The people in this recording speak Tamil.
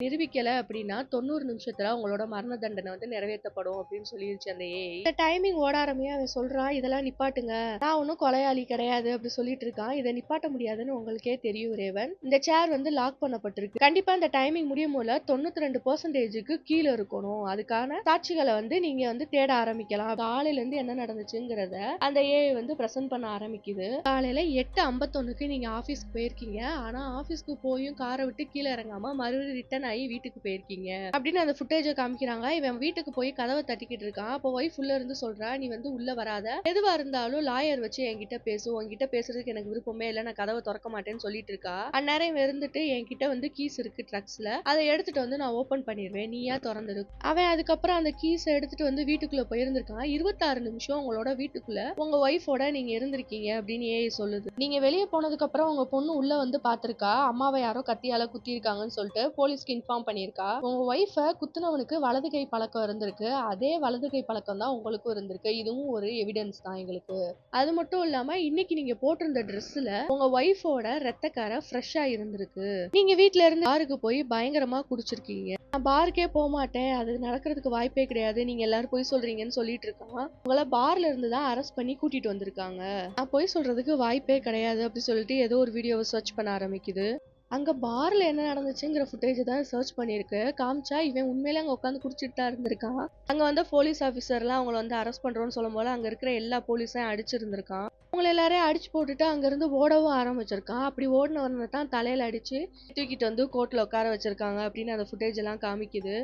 நிரூபிக்கல அப்படின்னா 90 நிமிஷத்துல உங்களோட மரண தண்டனை வந்து நிறைவேற்றப்படும் அப்படின்னு சொல்லிருச்சு அந்த ஏஐ. இந்த டைமிங் ஓடாரமே அவன் சொல்றான், இதெல்லாம் நிப்பாட்டுங்க, நான் ஒன்னும் கொலையாளி கிடையாது அப்படி சொல்லிட்டு இருக்கான். இதை நிப்பாட்ட முடியாதுன்னு உங்களுக்கே தெரியும் ரேவன். இந்த சேர் வந்து லாக் பண்ணப்பட்டிருக்கு. கண்டிப்பா இந்த டைமிங் முடியும் போல 92%க்கு கீழே இருக்கணும். அதுக்கான சாட்சிகளை வந்து நீங்க வந்து தேட ஆரம்பிக்கலாம். காலையில இருந்து என்ன நடந்துச்சுங்கிறத அந்த ஏஐ வந்து பிரசன்ட் பண்ண ஆரம்பிக்குது. காலையில 8:51க்கு நீங்க ஆபீஸ்க்கு போயிருக்கீங்க. ஆனா ஆபீஸ்க்கு போயும் காரை விட்டு கீழே இறங்காம மறுபடியும் ரிட்டர்ன் ஆகி வீட்டுக்கு போயிருக்கீங்க அப்படின்னு அந்த ஃபுட்டேஜை காமிக்கிறாங்க. இவன் வீட்டுக்கு போய் கதவை தட்டிக்கிட்டு இருக்கான். அப்போ ஒய்ஃப் உள்ள இருந்து சொல்றா, நீ வந்து உள்ள வராத, எதுவா இருந்தாலும் லாயர் வச்சு என்கிட்ட பேசு, உன்கிட்ட பேசுறதுக்கு எனக்கு விருப்பமே இல்லை, நான் கதவை திறக்க மாட்டேன்னு சொல்லிட்டு இருக்கா. அந்நேரம் இவன் இருந்துட்டு, என்கிட்ட வந்து கீஸ் இருக்கு ட்ரக்ஸ்ல, அதை எடுத்துட்டு வந்து நான் ஓபன் பண்ணிடுவேன், நீயா திறந்துரு. அவன் அதுக்கப்புறம் அந்த கீஸ் எடுத்துட்டு வந்து வீட்டுக்குள்ள போயிருந்திருக்கான். 26 நிமிஷம் உங்களோட வீட்டுக்குள்ள உங்க ஒய்ஃபோட நீங்க இருந்திருக்கீங்க அப்படின்னு ஏஐ சொல்லுது. நீங்க வெளியே போனதுக்கு அப்புறம் உங்க பொண்ணு உள்ள வந்து பாத்திருக்கா, அம்மாவை யாரோ கத்தியால குத்தி இருக்காங்கன்னு சொல்லிட்டு போலீஸ்க்கு இன்ஃபார்ம் பண்ணிருக்கா. உங்க ஒய்ஃப குத்துனவனுக்கு வலது கை பழக்கம் இருந்திருக்கு, அதே வலது கை பழக்கம் தான் உங்களுக்கும் இருந்திருக்கு. இதுவும் ஒரு எவிடன்ஸ் தான் எங்களுக்கு. அது மட்டும் இல்லாம இன்னைக்கு நீங்க போட்டிருந்த ட்ரெஸ்ல உங்க ஒய்ஃபோட ரத்தக்கார ஃப்ரெஷ்ஷா இருந்திருக்கு. நீங்க வீட்ல இருந்து பாருக்கு போய் பயங்கரமா குடிச்சிருக்கீங்க. நான் பாருக்கே போக மாட்டேன், அது நடக்கிறதுக்கு வாய்ப்பே கிடையாது, நீங்க எல்லாரும் பொய் சொல்றீங்கன்னு சொல்லிட்டு இருக்கான். உங்களை பார்ல இருந்து தான் அரெஸ்ட் பண்ணி கூட்டிட்டு வந்திருக்காங்க. நான் பொய் சொல்றதுக்கு வாய்ப்பே கிடையாது அப்படி சொல்லிட்டு ஏதோ ஒரு வீடியோவை சர்ச் பண்ண ஆரம்பிக்குது. அங்க பார்ல என்ன நடந்துச்சுங்கிற ஃபுட்டேஜ் தான் சர்ச் பண்ணிருக்கு. காமிச்சா இவன் உண்மையிலே அங்க உட்காந்து குடிச்சிட்டு தான் இருந்திருக்கான். அங்க வந்து போலீஸ் ஆபீசர்லாம் அவங்கள வந்து அரெஸ்ட் பண்றோம்னு சொல்லும் போல அங்க இருக்கிற எல்லா போலீஸையும் அடிச்சிருந்திருக்கான். அவங்களை எல்லாரையும் அடிச்சு போட்டுட்டு அங்க இருந்து ஓடவும் ஆரம்பிச்சிருக்கான். அப்படி ஓடினவனை தான் தலையில அடிச்சு தூக்கிட்டு வந்து கோர்ட்ல உட்கார வச்சிருக்காங்க அப்படின்னு அந்த ஃபுட்டேஜ் எல்லாம் காமிக்குது.